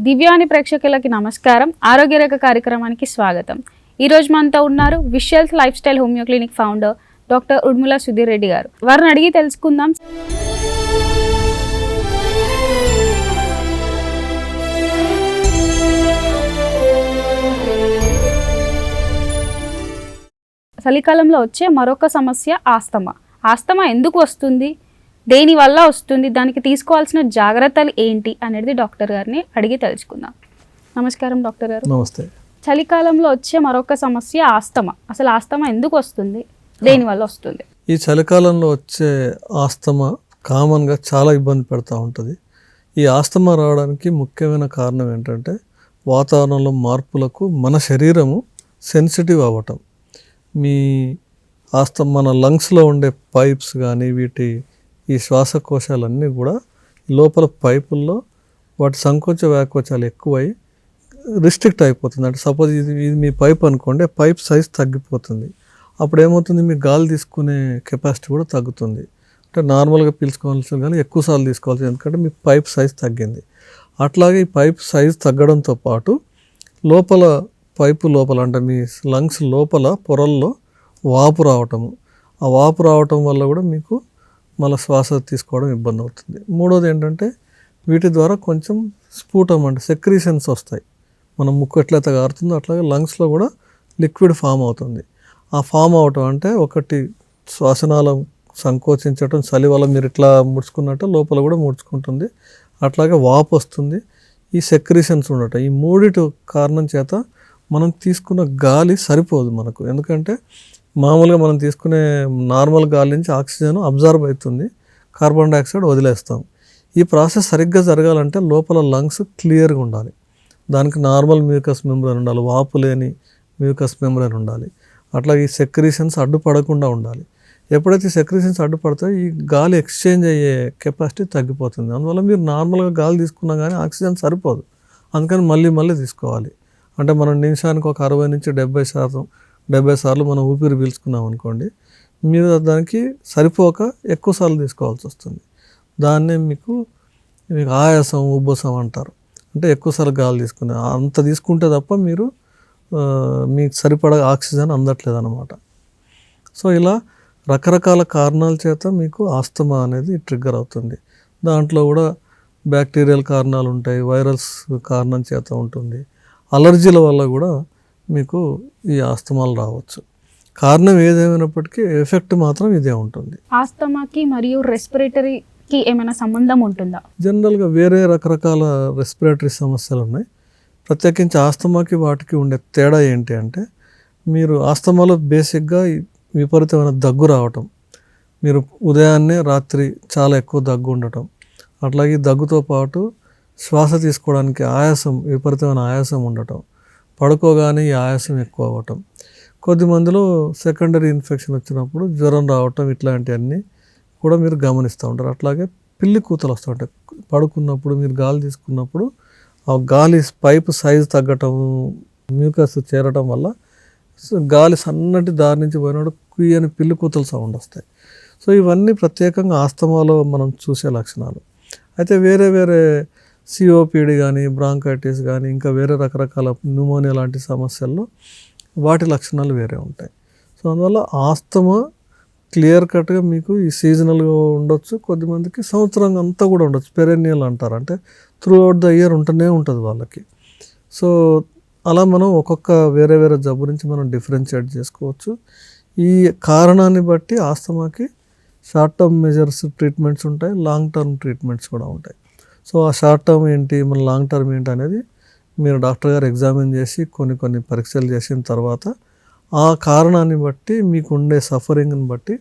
దివ్యాని ప్రేక్షకులకి నమస్కారం. ఆరోగ్యరేఖ కార్యక్రమానికి స్వాగతం. ఈరోజు మనతో ఉన్నారు Vishal's life style homeo clinic founder doctor Urmila Sudheer Reddy garu. వారిని అడిగి తెలుసుకుందాం. చలికాలంలో వచ్చే మరొక సమస్య ఆస్తమా. ఆస్తమా ఎందుకు వస్తుంది, దేని వల్ల వస్తుంది, దానికి తీసుకోవాల్సిన జాగ్రత్తలు ఏంటి అనేది డాక్టర్ గారిని అడిగి తెలుసుకుందాం. నమస్కారం డాక్టర్ గారు. నమస్తే. చలికాలంలో వచ్చే మరొక సమస్య ఆస్తమా. అసలు ఆస్తమా ఎందుకు వస్తుంది, దేని వల్ల వస్తుంది? ఈ చలికాలంలో వచ్చే ఆస్తమా కామన్గా చాలా ఇబ్బంది పెడతా ఉంటుంది. ఈ ఆస్తమా రావడానికి ముఖ్యమైన కారణం ఏంటంటే వాతావరణంలో మార్పులకు మన శరీరము సెన్సిటివ్ అవ్వటం. మన లంగ్స్లో ఉండే పైప్స్ కానీ ఈ శ్వాసకోశాలన్నీ కూడా లోపల పైపుల్లో వాటి సంకోచ వ్యాకోచాలు ఎక్కువై రిస్ట్రిక్ట్ అయిపోతుంది. అంటే సపోజ్ ఇది మీ పైప్ అనుకోండి, పైప్ సైజ్ తగ్గిపోతుంది. అప్పుడు ఏమవుతుంది, మీ గాలి తీసుకునే కెపాసిటీ కూడా తగ్గుతుంది. అంటే నార్మల్గా పీల్చుకోవాల్సి కానీ ఎక్కువసార్లు తీసుకోవాల్సి, ఎందుకంటే మీ పైప్ సైజ్ తగ్గింది. అట్లాగే ఈ పైప్ సైజ్ తగ్గడంతో పాటు పైపు లోపల అంటే మీ లంగ్స్ లోపల పొరల్లో వాపు రావటము, ఆ వాపు రావటం వల్ల కూడా మీకు మళ్ళీ శ్వాస తీసుకోవడం ఇబ్బంది అవుతుంది. మూడోది ఏంటంటే వీటి ద్వారా కొంచెం స్ఫూటం అంటే సెక్రీషన్స్ వస్తాయి. మనం ముక్కు ఎట్లయితే కారుతుందో అట్లాగే లంగ్స్లో కూడా లిక్విడ్ ఫామ్ అవుతుంది. ఆ ఫామ్ అవటం అంటే ఒకటి శ్వాసనాళం సంకోచించటం, చలి వల్ల మీరు ఇట్లా ముడుచుకున్నట్టు లోపల కూడా ముడుచుకుంటుంది. అట్లాగే వాపు వస్తుంది, ఈ సెక్రీషన్స్ ఉండటం. ఈ మూడిటి కారణం చేత మనం తీసుకున్న గాలి సరిపోదు మనకు. ఎందుకంటే మామూలుగా మనం తీసుకునే నార్మల్ గాలి నుంచి ఆక్సిజన్ అబ్జర్వ్ అవుతుంది, కార్బన్ డైఆక్సైడ్ వదిలేస్తాం. ఈ ప్రాసెస్ సరిగ్గా జరగాలంటే లోపల లంగ్స్ క్లియర్గా ఉండాలి. దానికి నార్మల్ మ్యూకస్ మెంబ్రేన్ ఉండాలి, వాపు లేని మ్యూకస్ మెంబ్రేన్ ఉండాలి. అట్లా ఈ సెక్రీషన్స్ అడ్డుపడకుండా ఉండాలి. ఎప్పుడైతే సెక్రీషన్స్ అడ్డుపడతాయో ఈ గాలి ఎక్స్చేంజ్ అయ్యే కెపాసిటీ తగ్గిపోతుంది. అందువల్ల మీరు నార్మల్గా గాలి తీసుకున్నా కానీ ఆక్సిజన్ సరిపోదు. అందుకని మళ్ళీ తీసుకోవాలి. అంటే మనం నిమిషానికి ఒక 60 నుంచి 70 సార్లు మనం ఊపిరి పీల్చుకున్నాం అనుకోండి, మీరు దానికి సరిపోక ఎక్కువసార్లు తీసుకోవాల్సి వస్తుంది. దాన్నే మీకు ఆయాసం, ఉబ్బసం అంటారు. అంటే ఎక్కువసార్లు గాలి తీసుకునే అంత తీసుకుంటే తప్ప మీకు సరిపడా ఆక్సిజన్ అందట్లేదు అన్నమాట. సో ఇలా రకరకాల కారణాల చేత మీకు ఆస్తమా అనేది ట్రిగ్గర్ అవుతుంది. దాంట్లో కూడా బ్యాక్టీరియల్ కారణాలు ఉంటాయి, వైరల్స్ కారణం చేత ఉంటుంది, అలర్జీల వల్ల కూడా మీకు ఈ ఆస్తమాలు రావచ్చు. కారణం ఏదేమైనప్పటికీ ఎఫెక్ట్ మాత్రం ఇదే ఉంటుంది. ఆస్తమాకి మరియు రెస్పిరేటరీకి ఏమైనా సంబంధం ఉంటుందా? జనరల్గా వేరే రకరకాల రెస్పిరేటరీ సమస్యలు ఉన్నాయి. ప్రత్యేకించి ఆస్తమాకి వాటికి ఉండే తేడా ఏంటి అంటే, మీరు ఆస్తమాలో బేసిక్గా విపరీతమైన దగ్గు రావటం, మీరు ఉదయాన్నే రాత్రి చాలా ఎక్కువ దగ్గు ఉండటం, అట్లాగే దగ్గుతో పాటు శ్వాస తీసుకోవడానికి విపరీతమైన ఆయాసం ఉండటం, పడుకోగానే ఈ ఆయాసం ఎక్కువ అవ్వటం, కొద్దిమందిలో సెకండరీ ఇన్ఫెక్షన్ వచ్చినప్పుడు జ్వరం రావటం, ఇట్లాంటివన్నీ కూడా మీరు గమనిస్తూ ఉంటారు. అట్లాగే పిల్లి కూతలు వస్తూ ఉంటాయి. పడుకున్నప్పుడు మీరు గాలి తీసుకున్నప్పుడు ఆ గాలి పైపు సైజు తగ్గటం, మ్యూకస్ చేరటం వల్ల గాలి సన్నటి దారి నుంచి పోయినప్పుడు కుయ్యని పిల్లి కూతలు సౌండ్ వస్తాయి. సో ఇవన్నీ ప్రత్యేకంగా ఆస్తమాలో మనం చూసే లక్షణాలు. అయితే వేరే సిఓపిడి కానీ, బ్రాంకైటిస్ కానీ, ఇంకా వేరే రకరకాల న్యూమోనియా లాంటి సమస్యల్లో వాటి లక్షణాలు వేరే ఉంటాయి. సో అందువల్ల ఆస్తమా క్లియర్ కట్గా మీకు ఈ సీజనల్గా ఉండొచ్చు, కొద్దిమందికి సంవత్సరం అంతా కూడా ఉండొచ్చు, పెరెన్నియల్ అంటారు. అంటే త్రూ అవుట్ ద ఇయర్ ఉంటూనే ఉంటుంది వాళ్ళకి. సో అలా మనం ఒక్కొక్క వేరే జబ్బు నుంచి మనం డిఫరెన్షియేట్ చేసుకోవచ్చు. ఈ కారణాన్ని బట్టి ఆస్తమాకి షార్ట్ టర్మ్ మెజర్స్ ట్రీట్మెంట్స్ ఉంటాయి, లాంగ్ టర్మ్ ట్రీట్మెంట్స్ కూడా ఉంటాయి. సో ఆ షార్ట్ టర్మ్ ఏంటి, మన లాంగ్ టర్మ్ ఏంటి అనేది మీరు డాక్టర్ గారు ఎగ్జామిన్ చేసి కొన్ని పరీక్షలు చేసిన తర్వాత ఆ కారణాన్ని బట్టి మీకు ఉండే సఫరింగ్ని బట్టి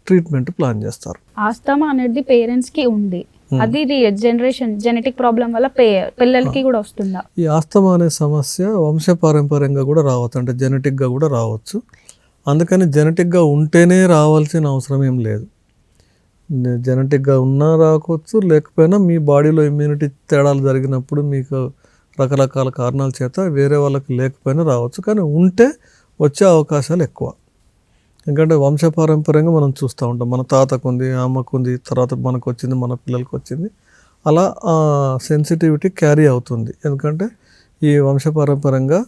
ట్రీట్మెంట్ ప్లాన్ చేస్తారు. ఆస్తమా అనేది పేరెంట్స్కి ఉంది, అది జెనెటిక్ ప్రాబ్లం వల్ల పిల్లలకి కూడా వస్తుందా? ఈ ఆస్తమా అనే సమస్య వంశపారంపర్యంగా కూడా రావచ్చు, అంటే జెనెటిక్గా కూడా రావచ్చు. అందుకని జెనెటిక్గా ఉంటేనే రావాల్సిన అవసరం ఏం లేదు. జెనెటిక్గా ఉన్నా రావచ్చు, లేకపోయినా మీ బాడీలో ఇమ్యూనిటీ తేడాలు జరిగినప్పుడు మీకు రకరకాల కారణాల చేత వేరే వాళ్ళకి లేకపోయినా రావచ్చు. కానీ ఉంటే వచ్చే అవకాశాలు ఎక్కువ. ఎందుకంటే వంశపారంపర్యంగా మనం చూస్తూ ఉంటాం, మన తాతకు ఉంది, అమ్మకు ఉంది, తర్వాత మనకు వచ్చింది, మన పిల్లలకు వచ్చింది. అలా సెన్సిటివిటీ క్యారీ అవుతుంది. ఎందుకంటే ఈ వంశపారంపరంగా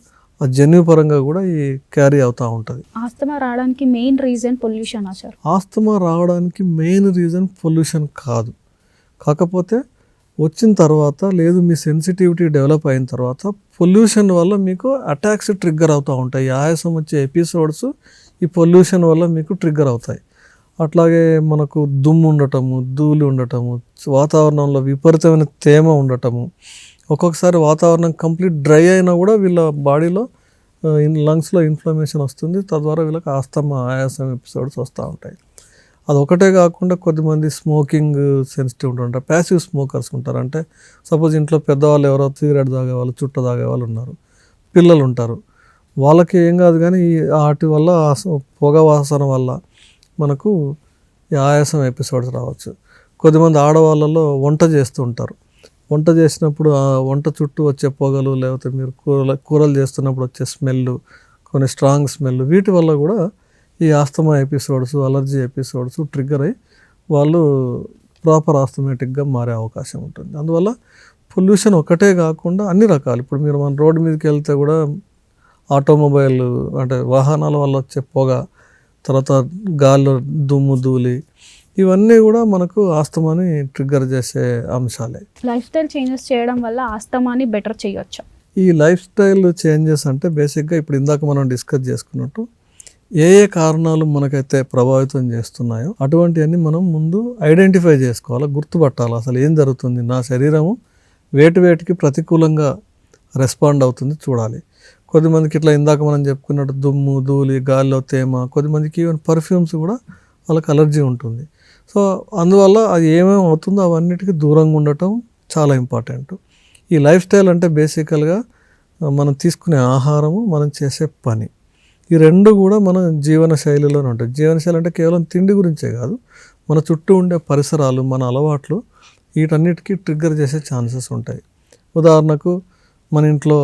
జన్యుపరంగా కూడా ఈ క్యారీ అవుతూ ఉంటుంది. ఆస్తమా రావడానికి main reason pollution sir? Asthma రావడానికి మెయిన్ రీజన్ పొల్యూషన్ కాదు. కాకపోతే వచ్చిన తర్వాత లేదు మీ సెన్సిటివిటీ డెవలప్ అయిన తర్వాత పొల్యూషన్ వల్ల మీకు అటాక్స్ ట్రిగ్గర్ అవుతూ ఉంటాయి. ఆయాసం వచ్చే ఎపిసోడ్స్ ఈ పొల్యూషన్ వల్ల మీకు ట్రిగ్గర్ అవుతాయి. అట్లాగే మనకు దుమ్ము ఉండటము, ధూళి ఉండటము, వాతావరణంలో విపరీతమైన తేమ ఉండటము, ఒక్కొక్కసారి వాతావరణం కంప్లీట్ డ్రై అయినా కూడా వీళ్ళ బాడీలో లంగ్స్లో ఇన్ఫ్లమేషన్ వస్తుంది. తద్వారా వీళ్ళకి ఆస్తమా ఆయాసం ఎపిసోడ్స్ వస్తూ ఉంటాయి. అది ఒకటే కాకుండా కొద్దిమంది స్మోకింగ్ సెన్సిటివ్ ఉంటారు, ప్యాసివ్ స్మోకర్స్ ఉంటారు. అంటే సపోజ్ ఇంట్లో పెద్దవాళ్ళు ఎవరో సిగరెట్ తాగేవాళ్ళు, చుట్ట తాగేవాళ్ళు ఉన్నారు, పిల్లలు ఉంటారు, వాళ్ళకి ఏం కాదు. కానీ వాటి వల్ల పొగ వాసన వల్ల మనకు ఈ ఆయాసం ఎపిసోడ్స్ రావచ్చు. కొద్దిమంది ఆడవాళ్ళలో వంట చేస్తూ ఉంటారు. వంట చేసినప్పుడు ఆ వంట చుట్టూ వచ్చే పొగలు, లేకపోతే మీరు కూరలు చేస్తున్నప్పుడు వచ్చే స్మెల్, కొన్ని స్ట్రాంగ్ స్మెల్, వీటి వల్ల కూడా ఈ asthma episodes, allergy episodes trigger అయ్యి వాళ్ళు ప్రాపర్ ఆస్తమేటిక్గా మారే అవకాశం ఉంటుంది. అందువల్ల పొల్యూషన్ ఒకటే కాకుండా అన్ని రకాలు, ఇప్పుడు మీరు మన రోడ్డు మీదకి వెళ్తే కూడా ఆటోమొబైల్ అంటే వాహనాల వల్ల వచ్చే పొగ, తర్వాత గాల్లో దుమ్ము, ధూళి, ఇవన్నీ కూడా మనకు ఆస్తమాని ట్రిగ్గర్ చేసే అంశాలే. లైఫ్ స్టైల్ చేంజెస్ చేయడం వల్ల ఆస్తమాని బెటర్ చేయొచ్చు. ఈ లైఫ్ స్టైల్ చేంజెస్ అంటే బేసిక్గా ఇప్పుడు ఇందాక మనం డిస్కస్ చేసుకున్నట్టు ఏ కారణాలు మనకైతే ప్రభావితం చేస్తున్నాయో అటువంటివన్నీ మనం ముందు ఐడెంటిఫై చేసుకోవాలి, గుర్తుపట్టాలి. అసలు ఏం జరుగుతుంది, నా శరీరము వేటికి ప్రతికూలంగా రెస్పాండ్ అవుతుంది చూడాలి. కొద్దిమందికి ఇట్లా ఇందాక మనం చెప్పుకున్నట్టు దుమ్ము, ధూళి, గాలిలో తేమ, కొద్దిమందికి ఈవెన్ పర్ఫ్యూమ్స్ కూడా వాళ్ళకి అలర్జీ ఉంటుంది. సో అందువల్ల అది ఏమేమి అవుతుందో అవన్నిటికీ దూరంగా ఉండటం చాలా ఇంపార్టెంట్. ఈ లైఫ్ స్టైల్ అంటే బేసికల్గా మనం తీసుకునే ఆహారము, మనం చేసే పని, ఈ రెండు కూడా మన జీవన శైలిలోనే ఉంటాయి. జీవనశైలి అంటే కేవలం తిండి గురించే కాదు, మన చుట్టూ ఉండే పరిసరాలు, మన అలవాట్లు, వీటన్నిటికీ ట్రిగ్గర్ చేసే ఛాన్సెస్ ఉంటాయి. ఉదాహరణకు మన ఇంట్లో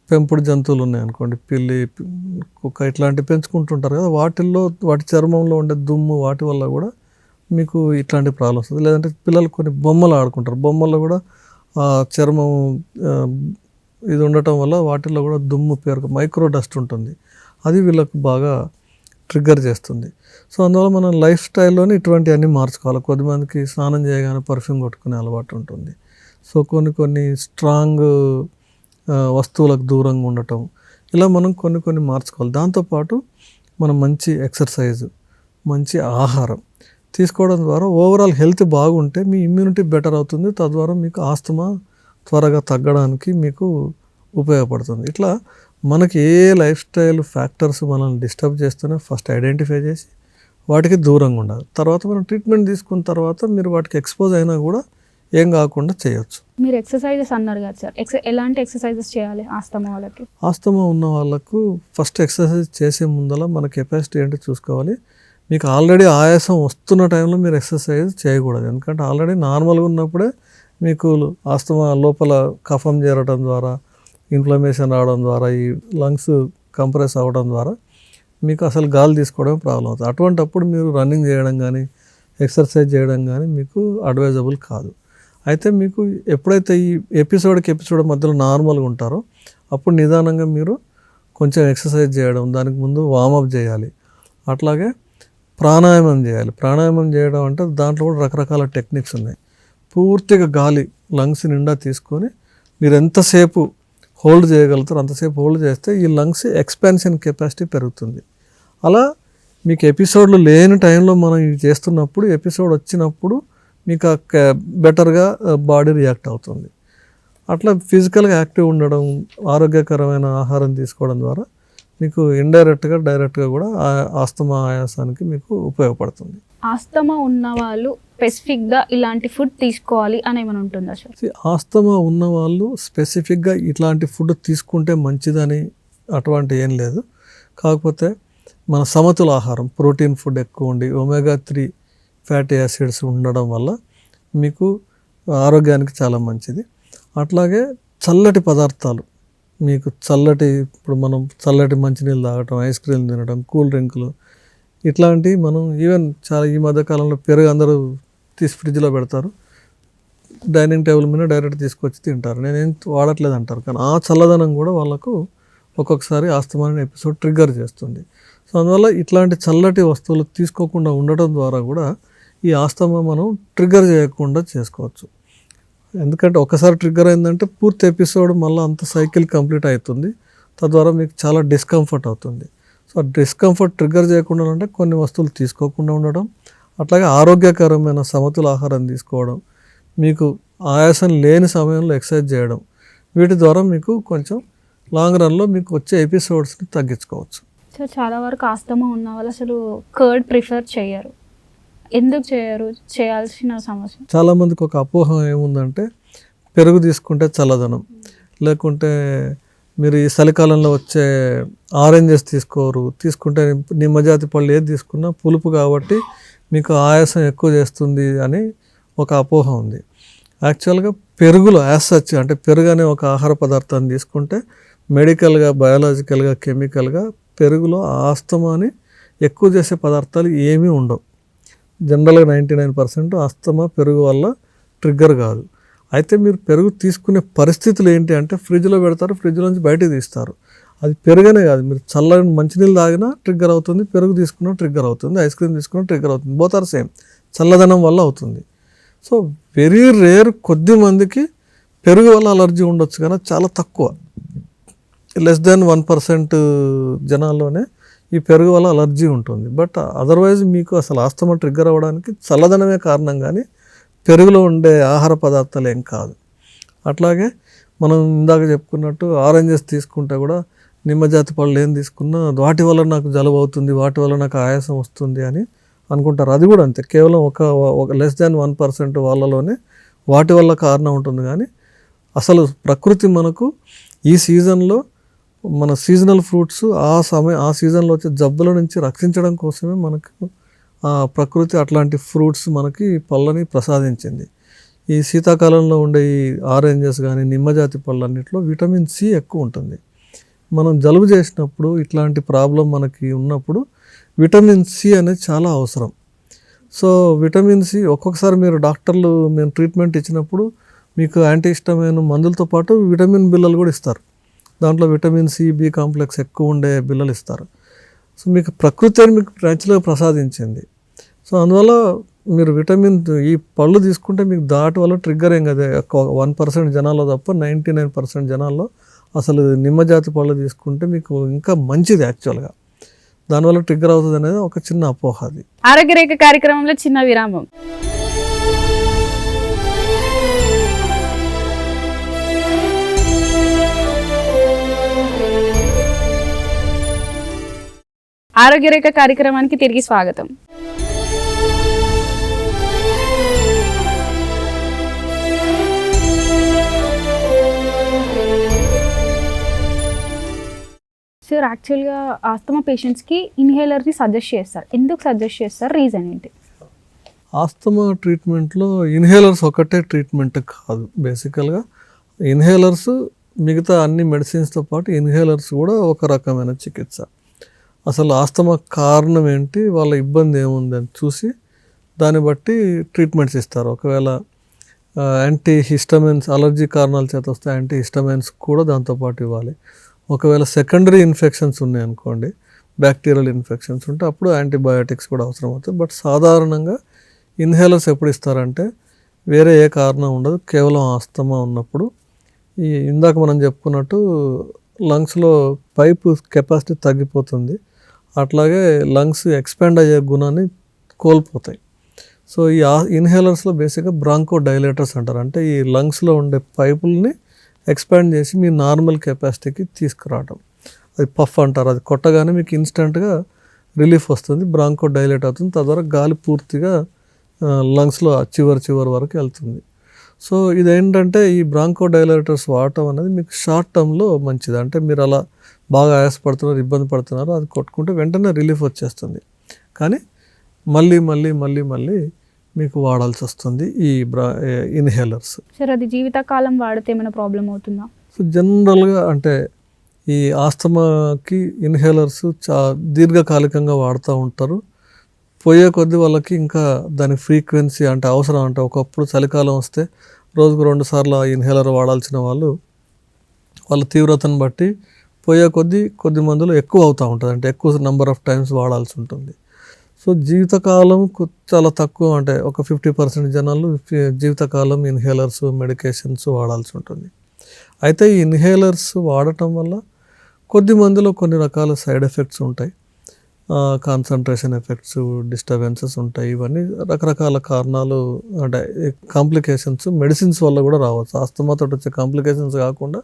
పెంపుడు జంతువులు ఉన్నాయనుకోండి, పిల్లి, కుక్క, ఇట్లాంటివి పెంచుకుంటుంటారు కదా, వాటి చర్మంలో ఉండే దుమ్ము, వాటి వల్ల కూడా మీకు ఇట్లాంటి ప్రాబ్లమ్స్ వస్తుంది. లేదంటే పిల్లలు కొన్ని బొమ్మలు ఆడుకుంటారు, బొమ్మల్లో కూడా చర్మం ఇది ఉండటం వల్ల వాటిల్లో కూడా దుమ్ము పేరు మైక్రో డస్ట్ ఉంటుంది, అది వీళ్ళకు బాగా ట్రిగ్గర్ చేస్తుంది. సో అందువల్ల మనం లైఫ్ స్టైల్లోనే ఇటువంటివన్నీ మార్చుకోవాలి. కొద్దిమందికి స్నానం చేయగానే పర్ఫ్యూమ్ కొట్టుకునే అలవాటు ఉంటుంది. సో కొన్ని స్ట్రాంగ్ వస్తువులకు దూరంగా ఉండటం, ఇలా మనం కొన్ని మార్చుకోవాలి. దాంతోపాటు మనం మంచి ఎక్సర్సైజ్, మంచి ఆహారం తీసుకోవడం ద్వారా ఓవరాల్ హెల్త్ బాగుంటే మీ ఇమ్యూనిటీ బెటర్ అవుతుంది. తద్వారా మీకు ఆస్తమా త్వరగా తగ్గడానికి మీకు ఉపయోగపడుతుంది. ఇట్లా మనకి ఏ లైఫ్ స్టైల్ ఫ్యాక్టర్స్ మనల్ని డిస్టర్బ్ చేస్తూనే ఫస్ట్ ఐడెంటిఫై చేసి వాటికి దూరంగా ఉండాలి. తర్వాత మనం ట్రీట్మెంట్ తీసుకున్న తర్వాత మీరు వాటికి ఎక్స్పోజ్ అయినా కూడా ఏం కాకుండా చేయొచ్చు. మీరు ఎక్సర్సైజెస్ అన్నారు కదా సార్, ఎలాంటి ఎక్సర్సైజెస్ చేయాలి ఆస్తమా వాళ్ళకి? ఆస్తమా ఉన్న వాళ్ళకు ఫస్ట్ ఎక్సర్సైజ్ చేసే ముందల మన కెపాసిటీ ఏంటో చూసుకోవాలి. మీకు ఆల్రెడీ ఆయాసం వస్తున్న టైంలో మీరు ఎక్సర్సైజ్ చేయకూడదు. ఎందుకంటే ఆల్రెడీ నార్మల్గా ఉన్నప్పుడే మీకు ఆస్తమా లోపల కఫం చేరడం ద్వారా, ఇన్ఫ్లమేషన్ రావడం ద్వారా, ఈ లంగ్స్ కంప్రెస్ అవ్వడం ద్వారా మీకు అసలు గాలి తీసుకోవడం ప్రాబ్లం అవుతుంది. అటువంటప్పుడు మీరు రన్నింగ్ చేయడం కానీ, ఎక్సర్సైజ్ చేయడం కానీ మీకు అడ్వైజబుల్ కాదు. అయితే మీకు ఎప్పుడైతే ఈ ఎపిసోడ్ మధ్యలో నార్మల్గా ఉంటారో అప్పుడు నిదానంగా మీరు కొంచెం ఎక్సర్సైజ్ చేయడం, దానికి ముందు వార్మప్ చేయాలి. అట్లాగే ప్రాణాయామం చేయాలి. ప్రాణాయామం చేయడం అంటే దాంట్లో కూడా రకరకాల టెక్నిక్స్ ఉన్నాయి. పూర్తిగా గాలి లంగ్స్ నిండా తీసుకొని మీరు ఎంతసేపు హోల్డ్ చేయగలుగుతారు అంతసేపు హోల్డ్ చేస్తే ఈ లంగ్స్ ఎక్స్పాన్షన్ కెపాసిటీ పెరుగుతుంది. అలా మీకు ఎపిసోడ్లు లేని టైంలో మనం ఇవి చేస్తున్నప్పుడు, ఎపిసోడ్ వచ్చినప్పుడు మీకు బెటర్గా బాడీ రియాక్ట్ అవుతుంది. అట్లా ఫిజికల్గా యాక్టివ్ ఉండడం, ఆరోగ్యకరమైన ఆహారం తీసుకోవడం ద్వారా మీకు ఇండైరెక్ట్గా డైరెక్ట్గా కూడా ఆస్తమా ఆయాసానికి మీకు ఉపయోగపడుతుంది. ఆస్తమా ఉన్న వాళ్ళు స్పెసిఫిక్గా ఇలాంటి ఫుడ్ తీసుకోవాలి అని ఏమైనా ఉంటుందా సార్? ఆస్తమా ఉన్న వాళ్ళు స్పెసిఫిక్గా ఇట్లాంటి ఫుడ్ తీసుకుంటే మంచిదని అటువంటి ఏం లేదు. కాకపోతే మన సమతుల ఆహారం, ప్రోటీన్ ఫుడ్ ఎక్కువ ఉండి ఒమేగా-3 ఫ్యాటీ యాసిడ్స్ ఉండడం వల్ల మీకు ఆరోగ్యానికి చాలా మంచిది. అట్లాగే చల్లటి పదార్థాలు, మీకు ఇప్పుడు మనం చల్లటి మంచినీళ్ళు తాగటం, ఐస్ క్రీమ్ తినడం, కూల్ డ్రింకులు, ఇట్లాంటివి మనం ఈవెన్ చాలా ఈ మధ్యకాలంలో పెరుగు అందరూ తీసి ఫ్రిడ్జ్లో పెడతారు. డైనింగ్ టేబుల్ మీద డైరెక్ట్ తీసుకొచ్చి తింటారు, నేనేం వాడట్లేదు అంటారు. కానీ ఆ చల్లదనం కూడా వాళ్ళకు ఒక్కొక్కసారి ఆస్తమా అనే ఎపిసోడ్ ట్రిగ్గర్ చేస్తుంది. సో అందువల్ల ఇట్లాంటి చల్లటి వస్తువులు తీసుకోకుండా ఉండటం ద్వారా కూడా ఈ ఆస్తమా మనం ట్రిగ్గర్ చేయకుండా చేసుకోవచ్చు. ఎందుకంటే ఒకసారి ట్రిగ్గర్ అయిందంటే పూర్తి ఎపిసోడ్ మళ్ళీ అంత సైకిల్ కంప్లీట్ అవుతుంది, తద్వారా మీకు చాలా డిస్కంఫర్ట్ అవుతుంది. సో డిస్కంఫర్ట్ ట్రిగ్గర్ చేయకుండా అంటే కొన్ని వస్తువులు తీసుకోకుండా ఉండడం, అట్లాగే ఆరోగ్యకరమైన సమతుల ఆహారం తీసుకోవడం, మీకు ఆయాసం లేని సమయంలో ఎక్సర్సైజ్ చేయడం, వీటి ద్వారా మీకు కొంచెం లాంగ్ రన్లో మీకు వచ్చే ఎపిసోడ్స్ని తగ్గించుకోవచ్చు. సో చాలా వరకు ఆస్తమా ఉన్న వాళ్ళు అసలు కర్డ్ ప్రిఫర్ చేయరు, ఎందుకు చేయరు? చేయాల్సిన సమస్య. చాలామందికి ఒక అపోహ ఏముందంటే పెరుగు తీసుకుంటే చల్లదనం, లేకుంటే మీరు ఈ చలికాలంలో వచ్చే ఆరెంజెస్ తీసుకుంటే నిమ్మజాతి పళ్ళు ఏది తీసుకున్నా పులుపు కాబట్టి మీకు ఆయాసం ఎక్కువ చేస్తుంది అని ఒక అపోహ ఉంది. యాక్చువల్గా పెరుగులో యాసచ్ అంటే పెరుగు అనే ఒక ఆహార పదార్థాన్ని తీసుకుంటే మెడికల్గా, బయాలజికల్గా, కెమికల్గా పెరుగులో ఆస్తమాని ఎక్కువ చేసే పదార్థాలు ఏమీ ఉండవు. జనరల్గా 99% ఆస్తమా పెరుగు వల్ల ట్రిగ్గర్ కాదు. అయితే మీరు పెరుగు తీసుకునే పరిస్థితులు ఏంటి అంటే ఫ్రిడ్జ్లో పెడతారు, ఫ్రిడ్జ్లోంచి బయటకు తీస్తారు. అది పెరుగనే కాదు, మీరు చల్లని మంచినీళ్ళు తాగినా ట్రిగ్గర్ అవుతుంది, పెరుగు తీసుకున్నా ట్రిగ్గర్ అవుతుంది, ఐస్ క్రీమ్ తీసుకున్నా ట్రిగ్గర్ అవుతుంది. బోత్ ఆర్ సేమ్, చల్లదనం వల్ల అవుతుంది. సో వెరీ రేర్, కొద్ది మందికి పెరుగు వల్ల అలర్జీ ఉండొచ్చు, కానీ చాలా తక్కువ, లెస్ దాన్ 1% జనాల్లోనే ఈ పెరుగు వల్ల అలర్జీ ఉంటుంది. బట్ అదర్వైజ్ మీకు అసలు ఆస్తమా ట్రిగ్గర్ అవ్వడానికి చల్లదనమే కారణం, కానీ పెరుగులో ఉండే ఆహార పదార్థాలు ఏం కాదు. అట్లాగే మనం ఇందాక చెప్పుకున్నట్టు ఆరెంజెస్ తీసుకుంటే కూడా నిమ్మజాతి పళ్ళు ఏం తీసుకున్నా వాటి వల్ల నాకు జలుబు అవుతుంది, వాటి వల్ల నాకు ఆయాసం వస్తుంది అని అనుకుంటారు. అది కూడా అంతే, కేవలం ఒక లెస్ దాన్ 1% వాళ్ళలోనే వాటి వల్ల కారణం ఉంటుంది. కానీ అసలు ప్రకృతి మనకు ఈ సీజన్లో మన సీజనల్ ఫ్రూట్స్ ఆ సీజన్లో వచ్చే జబ్బుల నుంచి రక్షించడం కోసమే మనకు ప్రకృతి అట్లాంటి ఫ్రూట్స్ మనకి పళ్ళని ప్రసాదించింది. ఈ శీతాకాలంలో ఉండే ఈ ఆరెంజెస్ కానీ నిమ్మజాతి పళ్ళన్నింటిలో విటమిన్ సి ఎక్కువ ఉంటుంది. మనం జలుబు చేసినప్పుడు ఇట్లాంటి ప్రాబ్లం మనకి ఉన్నప్పుడు విటమిన్ సి అనేది చాలా అవసరం. సో విటమిన్ సి ఒక్కొక్కసారి మీరు డాక్టర్లు మేము ట్రీట్మెంట్ ఇచ్చినప్పుడు మీకు యాంటీ హిస్టమైన్ మందులతో పాటు విటమిన్ బిళ్ళలు కూడా ఇస్తారు. దాంట్లో విటమిన్ సి, బి కాంప్లెక్స్ ఎక్కువ ఉండే బిళ్ళలు ఇస్తారు. సో మీకు ప్రకృతి అని మీకు న్యాచురల్గా ప్రసాదించింది. సో అందువల్ల మీరు విటమిన్ ఈ పళ్ళు తీసుకుంటే మీకు దాటి వల్ల ట్రిగ్గర్ ఏం కదా, 1% జనాల్లో తప్ప 99% జనాల్లో అసలు నిమ్మజాతి పళ్ళు తీసుకుంటే మీకు ఇంకా మంచిది యాక్చువల్గా. దానివల్ల ట్రిగ్గర్ అవుతుంది అనేది ఒక చిన్న అపోహ. అది ఆరోగ్య రేఖ కార్యక్రమంలో చిన్న విరామం. ఆరోగ్య రేఖ కార్యక్రమానికి తిరిగి స్వాగతం. సార్ యాక్చువల్గా ఆస్తమా పేషెంట్స్కి ఇన్హేలర్ని సజెస్ట్ చేస్తారు, ఎందుకు సజెస్ట్ చేస్తారు, రీజన్ ఏంటి? ఆస్తమా ట్రీట్మెంట్లో ఇన్హేలర్స్ ఒకటే ట్రీట్మెంట్ కాదు. బేసికల్గా ఇన్హేలర్స్ మిగతా అన్ని మెడిసిన్స్తో పాటు ఇన్హేలర్స్ కూడా ఒక రకమైన చికిత్స. అసలు ఆస్తమా కారణం ఏంటి, వాళ్ళ ఇబ్బంది ఏముంది అని చూసి దాన్ని బట్టి ట్రీట్మెంట్స్ ఇస్తారు. ఒకవేళ యాంటీ హిస్టమైన్స్ అలర్జీ కారణాల చేత వస్తే యాంటీ హిస్టమైన్స్ కూడా దాంతోపాటు ఇవ్వాలి. ఒకవేళ సెకండరీ ఇన్ఫెక్షన్స్ ఉన్నాయనుకోండి, బ్యాక్టీరియల్ ఇన్ఫెక్షన్స్ ఉంటే అప్పుడు యాంటీబయాటిక్స్ కూడా అవసరం అవుతాయి. బట్ సాధారణంగా ఇన్హేలర్స్ ఎప్పుడు ఇస్తారంటే వేరే ఏ కారణం ఉండదు, కేవలం ఆస్తమా ఉన్నప్పుడు. ఈ ఇందాక మనం చెప్పుకున్నట్టు లంగ్స్లో పైపు కెపాసిటీ తగ్గిపోతుంది, అట్లాగే లంగ్స్ ఎక్స్పాండ్ అయ్యే గుణాన్ని కోల్పోతాయి. సో ఈ ఇన్హేలర్స్లో బేసిక్గా బ్రాంకో డైలేటర్స్ అంటారు, అంటే ఈ లంగ్స్లో ఉండే పైపుల్ని ఎక్స్పాండ్ చేసి మీ నార్మల్ కెపాసిటీకి తీసుకురావడం. అది పఫ్ అంటారు, అది కొట్టగానే మీకు ఇన్స్టెంట్గా రిలీఫ్ వస్తుంది, బ్రాంకో డైలేట్ అవుతుంది, తద్వారా గాలి పూర్తిగా లంగ్స్లో చివరి వరకు వెళ్తుంది. సో ఇదేంటంటే ఈ బ్రాంకో డైలేటర్స్ వాడటం అనేది మీకు షార్ట్ టర్మ్లో మంచిది. అంటే మీరు అలా బాగా ఆయాసపడుతున్నారు, ఇబ్బంది పడుతున్నారు, అది కొట్టుకుంటే వెంటనే రిలీఫ్ వచ్చేస్తుంది. కానీ మళ్ళీ మీకు వాడాల్సి వస్తుంది ఈ ఇన్హేలర్స్. సార్ అది జీవితకాలం వాడితే ఏమైనా ప్రాబ్లం అవుతుందా? సో జనరల్గా అంటే ఈ ఆస్తమాకి ఇన్హేలర్స్ దీర్ఘకాలికంగా వాడుతూ ఉంటారు. పోయే కొద్దీ వాళ్ళకి ఇంకా దాని ఫ్రీక్వెన్సీ అంటే అవసరం, అంటే ఒకప్పుడు చలికాలం వస్తే రోజుకు 2 సార్లు ఆ ఇన్హేలర్ వాడాల్సిన వాళ్ళు వాళ్ళ తీవ్రతను బట్టి పోయే కొద్ది మందులు ఎక్కువ అవుతూ ఉంటుంది, అంటే ఎక్కువ నెంబర్ ఆఫ్ టైమ్స్ వాడాల్సి ఉంటుంది. సో జీవితకాలం చాలా తక్కువ, అంటే ఒక 50% జనాలు జీవితకాలం ఇన్హేలర్స్ మెడికేషన్స్ వాడాల్సి ఉంటుంది. అయితే ఈ ఇన్హేలర్స్ వాడటం వల్ల కొద్ది మందిలో కొన్ని రకాల సైడ్ ఎఫెక్ట్స్ ఉంటాయి, కాన్సన్ట్రేషన్ ఎఫెక్ట్స్, డిస్టర్బెన్సెస్ ఉంటాయి. ఇవన్నీ రకరకాల కారణాలు, అంటే కాంప్లికేషన్స్ మెడిసిన్స్ వల్ల కూడా రావచ్చు. ఆస్తమాతో వచ్చే కాంప్లికేషన్స్ కాకుండా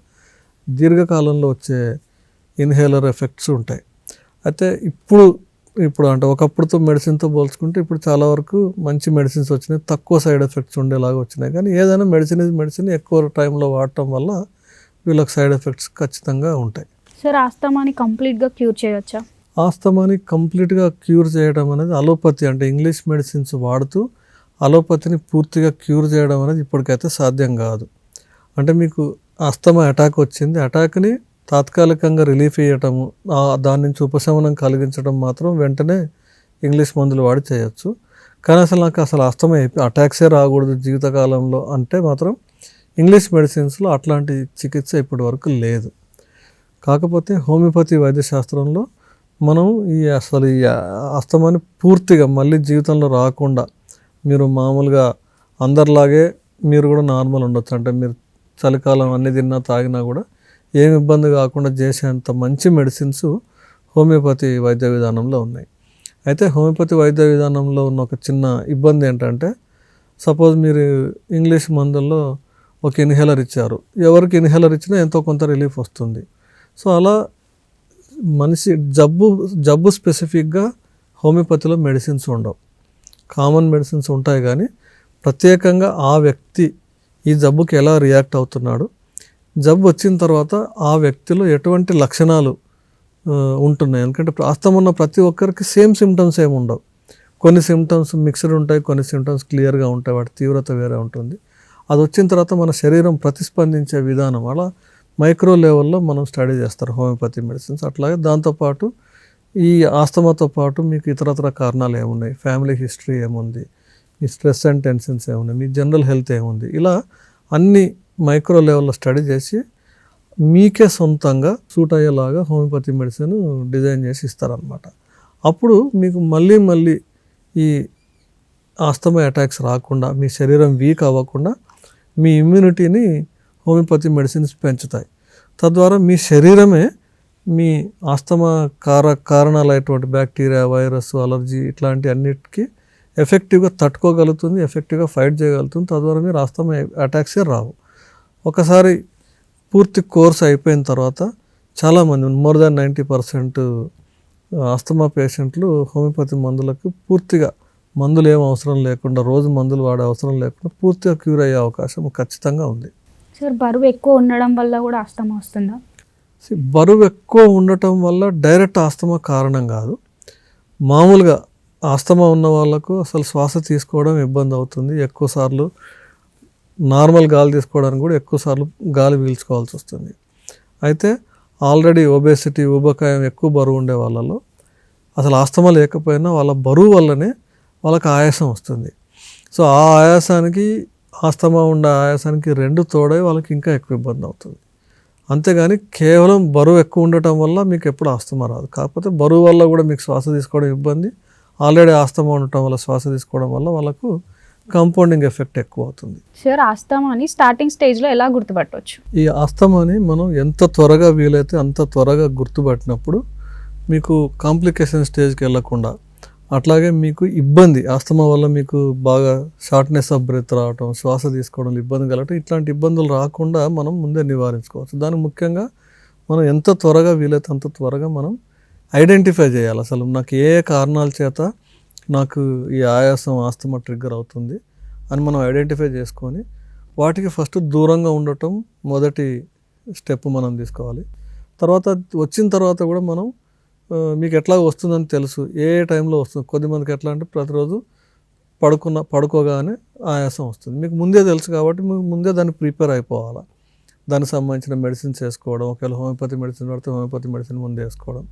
దీర్ఘకాలంలో వచ్చే ఇన్హేలర్ ఎఫెక్ట్స్ ఉంటాయి. అయితే ఇప్పుడు అంటే ఒకప్పుడుతో మెడిసిన్తో పోల్చుకుంటే ఇప్పుడు చాలా వరకు మంచి మెడిసిన్స్ వచ్చినాయి, తక్కువ సైడ్ ఎఫెక్ట్స్ ఉండేలాగా వచ్చినాయి. కానీ ఏదైనా మెడిసిన్ ఎక్కువ టైంలో వాడటం వల్ల వీళ్ళకి సైడ్ ఎఫెక్ట్స్ ఖచ్చితంగా ఉంటాయి. సార్, ఆస్తమాని కంప్లీట్గా క్యూర్ చేయవచ్చా? ఆస్తమాని కంప్లీట్గా క్యూర్ చేయడం అనేది అలోపతి, అంటే ఇంగ్లీష్ మెడిసిన్స్ వాడుతూ అలోపతిని పూర్తిగా క్యూర్ చేయడం అనేది ఇప్పటికైతే సాధ్యం కాదు. అంటే మీకు ఆస్తమా అటాక్ వచ్చింది, అటాక్ని తాత్కాలికంగా రిలీఫ్ ఇవ్వటము, దాని నుంచి ఉపశమనం కలిగించడం మాత్రం వెంటనే ఇంగ్లీష్ మందులు వాడి చేయొచ్చు. కానీ నాకు ఆస్తమా అటాక్సే రాకూడదు జీవితకాలంలో అంటే మాత్రం ఇంగ్లీష్ మెడిసిన్స్లో అట్లాంటి చికిత్స ఇప్పటి వరకు లేదు. కాకపోతే హోమియోపతి వైద్యశాస్త్రంలో మనం ఈ ఆస్తమాని పూర్తిగా మళ్ళీ జీవితంలో రాకుండా మీరు మామూలుగా అందరిలాగే మీరు కూడా నార్మల్ ఉండొచ్చు, అంటే మీరు చలికాలం అన్ని తిన్నా తాగినా కూడా ఏమి ఇబ్బంది కాకుండా చేసేంత మంచి మెడిసిన్స్ హోమియోపతి వైద్య విధానంలో ఉన్నాయి. అయితే హోమియోపతి వైద్య విధానంలో ఉన్న ఒక చిన్న ఇబ్బంది ఏంటంటే, సపోజ్ మీరు ఇంగ్లీష్ మందుల్లో ఒక ఇన్హేలర్ ఇచ్చారు, ఎవరికి ఇన్హేలర్ ఇచ్చినా ఎంతో కొంత రిలీఫ్ వస్తుంది. సో అలా మనిషి జబ్బు స్పెసిఫిక్గా హోమియోపతిలో మెడిసిన్స్ ఉండవు, కామన్ మెడిసిన్స్ ఉంటాయి. కానీ ప్రత్యేకంగా ఆ వ్యక్తి ఈ జబ్బుకి ఎలా రియాక్ట్ అవుతున్నాడు, జబ్బు వచ్చిన తర్వాత ఆ వ్యక్తిలో ఎటువంటి లక్షణాలు ఉంటున్నాయి. ఎందుకంటే ఆస్తమా ఉన్న ప్రతి ఒక్కరికి సేమ్ సిమ్టమ్స్ ఏమి ఉండవు, కొన్ని సిమ్టమ్స్ మిక్స్డ్ ఉంటాయి, కొన్ని సిమ్టమ్స్ క్లియర్గా ఉంటాయి, వాటి తీవ్రత వేరే ఉంటుంది. అది వచ్చిన తర్వాత మన శరీరం ప్రతిస్పందించే విధానం అలా మైక్రో లెవెల్లో మనం స్టడీ చేస్తారు హోమియోపతి మెడిసిన్స్. అట్లాగే దాంతోపాటు ఈ ఆస్తమాతో పాటు మీకు ఇతరత్ర కారణాలు ఏమున్నాయి, ఫ్యామిలీ హిస్టరీ ఏముంది, మీ స్ట్రెస్ అండ్ టెన్షన్స్ ఏమున్నాయి, మీ జనరల్ హెల్త్ ఏముంది, ఇలా అన్ని మైక్రో లెవెల్లో స్టడీ చేసి మీకే సొంతంగా సూట్ అయ్యేలాగా హోమియోపతి మెడిసిన్ డిజైన్ చేసి ఇస్తారనమాట. అప్పుడు మీకు మళ్ళీ ఈ ఆస్తమా అటాక్స్ రాకుండా, మీ శరీరం వీక్ అవ్వకుండా మీ ఇమ్యూనిటీని హోమియోపతి మెడిసిన్స్ పెంచుతాయి. తద్వారా మీ శరీరమే మీ ఆస్తమా కారణాలైనటువంటి బ్యాక్టీరియా, వైరస్, అలర్జీ ఇట్లాంటి అన్నిటికీ ఎఫెక్టివ్గా తట్టుకోగలుగుతుంది, ఎఫెక్టివ్గా ఫైట్ చేయగలుగుతుంది. తద్వారా మీరు ఆస్తమా అటాక్సే రావు. ఒకసారి పూర్తి కోర్స్ అయిపోయిన తర్వాత చాలామంది మోర్ దాన్ 90% ఆస్తమా పేషెంట్లు హోమియోపతి మందులకు పూర్తిగా మందులు ఏం అవసరం లేకుండా, రోజు మందులు వాడే అవసరం లేకుండా పూర్తిగా క్యూర్ అయ్యే అవకాశం ఖచ్చితంగా ఉంది. సార్, బరువు ఎక్కువ ఉండడం వల్ల కూడా ఆస్తమా వస్తుందా? బరువు ఎక్కువ ఉండటం వల్ల డైరెక్ట్ ఆస్తమా కారణం కాదు. మామూలుగా ఆస్తమా ఉన్న వాళ్ళకు అసలు శ్వాస తీసుకోవడం ఇబ్బంది అవుతుంది, ఎక్కువసార్లు నార్మల్ గాలి తీసుకోవడానికి కూడా ఎక్కువసార్లు గాలి పీల్చుకోవాల్సి వస్తుంది. అయితే ఆల్రెడీ ఒబేసిటీ, ఊబకాయం, ఎక్కువ బరువు ఉండే వాళ్ళలో అసలు ఆస్తమా లేకపోయినా వాళ్ళ బరువు వల్లనే వాళ్ళకి ఆయాసం వస్తుంది. సో ఆ ఆయాసానికి, ఆస్తమా ఉండే ఆయాసానికి రెండు తోడై వాళ్ళకి ఇంకా ఎక్కువ ఇబ్బంది అవుతుంది. అంతేగాని కేవలం బరువు ఎక్కువ ఉండటం వల్ల మీకు ఎప్పుడు ఆస్తమా రాదు. కాకపోతే బరువు వల్ల కూడా మీకు శ్వాస తీసుకోవడం ఇబ్బంది, ఆల్రెడీ ఆస్తమా ఉండటం వల్ల శ్వాస తీసుకోవడం వల్ల వాళ్ళకు కాంపౌండింగ్ ఎఫెక్ట్ ఎక్కువ అవుతుంది. సార్, ఆస్తమాని స్టార్టింగ్ స్టేజ్లో ఎలా గుర్తుపట్టవచ్చు? ఈ ఆస్తమాని మనం ఎంత త్వరగా వీలైతే అంత త్వరగా గుర్తుపట్టినప్పుడు మీకు కాంప్లికేషన్ స్టేజ్కి వెళ్ళకుండా, అట్లాగే మీకు ఇబ్బంది ఆస్తమా వల్ల మీకు బాగా షార్ట్నెస్ ఆఫ్ బ్రెత్ రావటం, శ్వాస తీసుకోవడంలో ఇబ్బంది కలగటం, ఇట్లాంటి ఇబ్బందులు రాకుండా మనం ముందే నివారించుకోవచ్చు. దానికి ముఖ్యంగా మనం ఎంత త్వరగా వీలైతే అంత త్వరగా మనం ఐడెంటిఫై చేయాలి. అసలు నాకు ఏ కారణాల చేత నాకు ఈ ఆయాసం, ఆస్తమా ట్రిగ్గర్ అవుతుంది అని మనం ఐడెంటిఫై చేసుకొని వాటికి ఫస్ట్ దూరంగా ఉండటం మొదటి స్టెప్ మనం తీసుకోవాలి. తర్వాత వచ్చిన తర్వాత కూడా మనం మీకు ఎట్లా వస్తుందని తెలుసు, ఏ టైంలో వస్తుంది. కొద్దిమందికి ఎట్లా అంటే ప్రతిరోజు పడుకోగానే ఆయాసం వస్తుంది, మీకు ముందే తెలుసు కాబట్టి మీకు ముందే దాన్ని ప్రిపేర్ అయిపోవాలి. దానికి సంబంధించిన మెడిసిన్స్ వేసుకోవడం, ఒకవేళ హోమియోపతి మెడిసిన్ పడితే హోమియోపతి మెడిసిన్ ముందే వేసుకోవడం,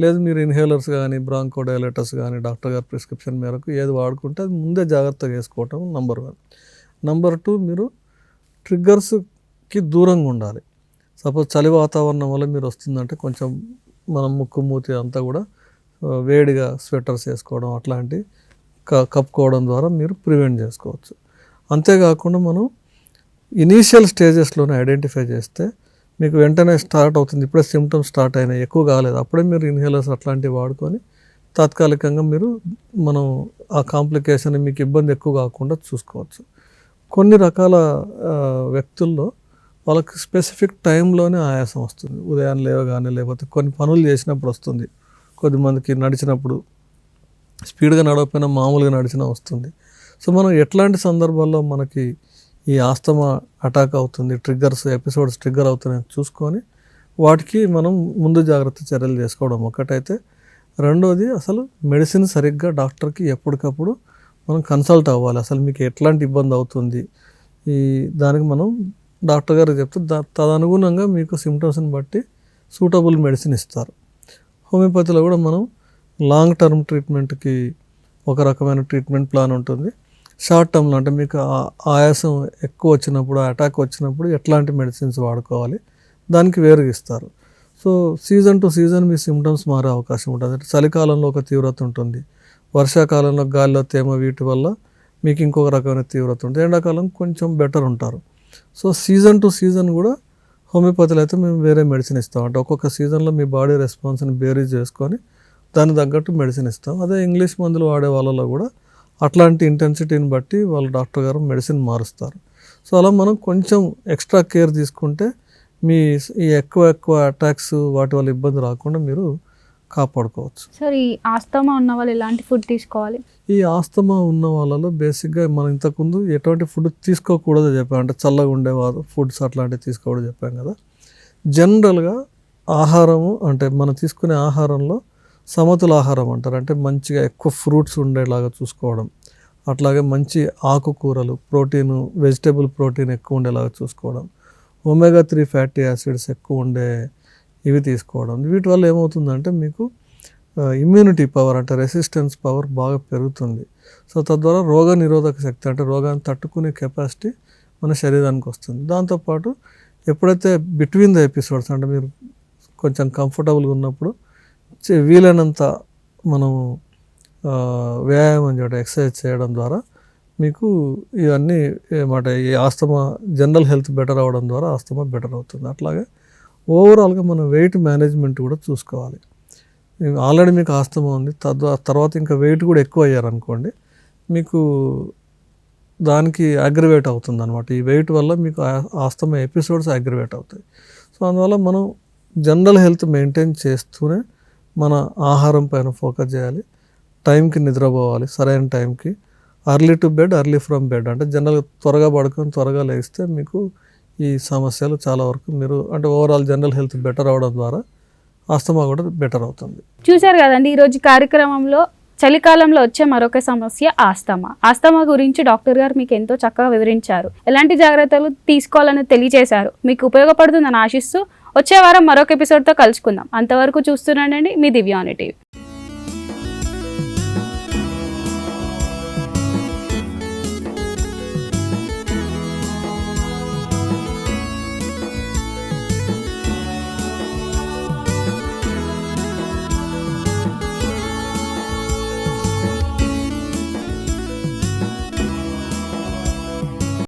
లేదు మీరు ఇన్హేలర్స్ కానీ బ్రాంకోడైలేటర్స్ కానీ డాక్టర్ గారి ప్రిస్క్రిప్షన్ మేరకు ఏది వాడుకుంటే అది ముందే జాగ్రత్తగా వేసుకోవటం నంబర్ 1. నంబర్ 2, మీరు ట్రిగ్గర్స్కి దూరంగా ఉండాలి. సపోజ్ చలి వాతావరణం వల్ల మీరు వస్తుందంటే కొంచెం మనం ముక్కు మూతి అంతా కూడా వేడిగా స్వెటర్స్ వేసుకోవడం అట్లాంటి కప్పుకోవడం ద్వారా మీరు ప్రివెంట్ చేసుకోవచ్చు. అంతేకాకుండా మనం ఇనీషియల్ స్టేజెస్లోనే ఐడెంటిఫై చేస్తే మీకు వెంటనే స్టార్ట్ అవుతుంది, ఇప్పుడే సిమ్టమ్స్ స్టార్ట్ అయినాయి, ఎక్కువ కాలేదు, అప్పుడే మీరు ఇన్హేలర్స్ అట్లాంటివి వాడుకొని తాత్కాలికంగా మీరు మనం ఆ కాంప్లికేషన్ మీకు ఇబ్బంది ఎక్కువ కాకుండా చూసుకోవచ్చు. కొన్ని రకాల వ్యక్తుల్లో వాళ్ళకి స్పెసిఫిక్ టైంలోనే ఆయాసం వస్తుంది, ఉదయాన్నే లేవగానే లేకపోతే కొన్ని పనులు చేసినప్పుడు వస్తుంది, కొద్దిమందికి నడిచినప్పుడు స్పీడ్గా నడవకపోయినా మామూలుగా నడిచినా వస్తుంది. సో మనం ఎట్లాంటి సందర్భాల్లో మనకి ఈ ఆస్తమా అటాక్ అవుతుంది, ట్రిగ్గర్స్ ఎపిసోడ్స్ ట్రిగ్గర్ అవుతున్నాయని చూసుకొని వాటికి మనం ముందు జాగ్రత్త చర్యలు చేసుకోవడం ఒకటైతే, రెండోది అసలు మెడిసిన్ సరిగ్గా డాక్టర్కి ఎప్పటికప్పుడు మనం కన్సల్ట్ అవ్వాలి. అసలు మీకు ఎట్లాంటి ఇబ్బంది అవుతుంది ఈ దానికి మనం డాక్టర్ గారికి చెప్తే తదనుగుణంగా మీకు సిమ్టమ్స్ని బట్టి సూటబుల్ మెడిసిన్ ఇస్తారు. హోమియోపతిలో కూడా మనం లాంగ్ టర్మ్ ట్రీట్మెంట్కి ఒక రకమైన ట్రీట్మెంట్ ప్లాన్ ఉంటుంది. షార్ట్ టర్మ్లో అంటే మీకు ఆయాసం ఎక్కువ వచ్చినప్పుడు, అటాక్ వచ్చినప్పుడు ఎట్లాంటి మెడిసిన్స్ వాడుకోవాలి దానికి వేరుగా ఇస్తారు. So season to season me symptoms మారే అవకాశం ఉంటుంది. అంటే చలికాలంలో ఒక తీవ్రత ఉంటుంది, వర్షాకాలంలో గాలిలో తేమ వీటి వల్ల మీకు ఇంకొక రకమైన తీవ్రత ఉంటుంది, ఎండాకాలం కొంచెం బెటర్ ఉంటారు. సో సీజన్ టు సీజన్ కూడా హోమియోపతిలో అయితే మేము వేరే మెడిసిన్ ఇస్తాం. అంటే ఒక్కొక్క సీజన్లో మీ బాడీ రెస్పాన్స్ని బేరీజ్ చేసుకొని దానికి తగ్గట్టు మెడిసిన్ ఇస్తాం. అదే ఇంగ్లీష్ మందులు వాడే వాళ్ళలో కూడా అట్లాంటి ఇంటెన్సిటీని బట్టి వాళ్ళ డాక్టర్ గారు మెడిసిన్ మారుస్తారు. సో అలా మనం కొంచెం ఎక్స్ట్రా కేర్ తీసుకుంటే మీ ఈ ఎక్కువ అటాక్స్ వాటి వల్ల ఇబ్బంది రాకుండా మీరు కాపాడుకోవచ్చు. సార్ ఈ ఆస్తమా ఉన్న వాళ్ళు ఎలాంటి ఫుడ్ తీసుకోవాలి? ఈ ఆస్తమా ఉన్న వాళ్ళలో బేసిక్గా మనం ఇంతకుముందు ఎటువంటి ఫుడ్ తీసుకోకూడదో చెప్పాం, అంటే చల్లగా ఉండే ఫుడ్స్ అట్లాంటివి తీసుకోకూడదు చెప్పాం కదా. జనరల్గా ఆహారము అంటే మనం తీసుకునే ఆహారంలో సమతుల ఆహారం అంటారు, అంటే మంచిగా ఎక్కువ ఫ్రూట్స్ ఉండేలాగా చూసుకోవడం, అట్లాగే మంచి ఆకుకూరలు, ప్రోటీను, వెజిటేబుల్ ప్రోటీన్ ఎక్కువ ఉండేలాగా చూసుకోవడం, ఒమేగా 3 ఫ్యాటీ యాసిడ్స్ ఎక్కువ ఉండే ఇవి తీసుకోవడం. వీటి వల్ల ఏమవుతుందంటే మీకు ఇమ్యూనిటీ పవర్ అంటే రెసిస్టెన్స్ పవర్ బాగా పెరుగుతుంది. సో తద్వారా రోగ నిరోధక శక్తి అంటే రోగాన్ని తట్టుకునే కెపాసిటీ మన శరీరానికి వస్తుంది. దాంతోపాటు ఎప్పుడైతే బిట్వీన్ ద ఎపిసోడ్స్ అంటే మీరు కొంచెం కంఫర్టబుల్గా ఉన్నప్పుడు వీలైనంత మనం వ్యాయామం చేయడం, ఎక్సర్సైజ్ చేయడం ద్వారా మీకు ఇవన్నీ మాట ఈ ఆస్తమా జనరల్ హెల్త్ బెటర్ అవ్వడం ద్వారా ఆస్తమా బెటర్ అవుతుంది. అట్లాగే ఓవరాల్గా మనం వెయిట్ మేనేజ్మెంట్ కూడా చూసుకోవాలి. ఆల్రెడీ మీకు ఆస్తమా ఉంది, తర్వాత ఇంకా వెయిట్ కూడా ఎక్కువ అయ్యారనుకోండి, మీకు దానికి అగ్రివేట్ అవుతుంది అనమాట. ఈ వెయిట్ వల్ల మీకు ఆస్తమా ఎపిసోడ్స్ అగ్రివేట్ అవుతాయి. సో అందువల్ల మనం జనరల్ హెల్త్ మెయింటైన్ చేస్తూనే మన ఆహారం పైన ఫోకస్ చేయాలి, టైంకి నిద్రపోవాలి, సరైన టైంకి, early to bed early from bed అంటే జనరల్గా త్వరగా పడుకొని త్వరగా లేస్తే మీకు ఈ సమస్యలు చాలా వరకు మీరు అంటే ఓవరాల్ జనరల్ హెల్త్ బెటర్ అవడం ద్వారా ఆస్తమా కూడా బెటర్ అవుతుంది. చూశారు కదండి ఈరోజు కార్యక్రమంలో చలికాలంలో వచ్చే మరొక సమస్య ఆస్తమా. ఆస్తమా గురించి డాక్టర్ గారు మీకు ఎంతో చక్కగా వివరించారు, ఎలాంటి జాగ్రత్తలు తీసుకోవాలని తెలియజేశారు. మీకు ఉపయోగపడుతుందని ఆశిస్తూ వచ్చే వారం మరొక ఎపిసోడ్తో కలుసుకుందాం. అంతవరకు చూస్తున్నానండి మీ దివ్యాని టీవీ.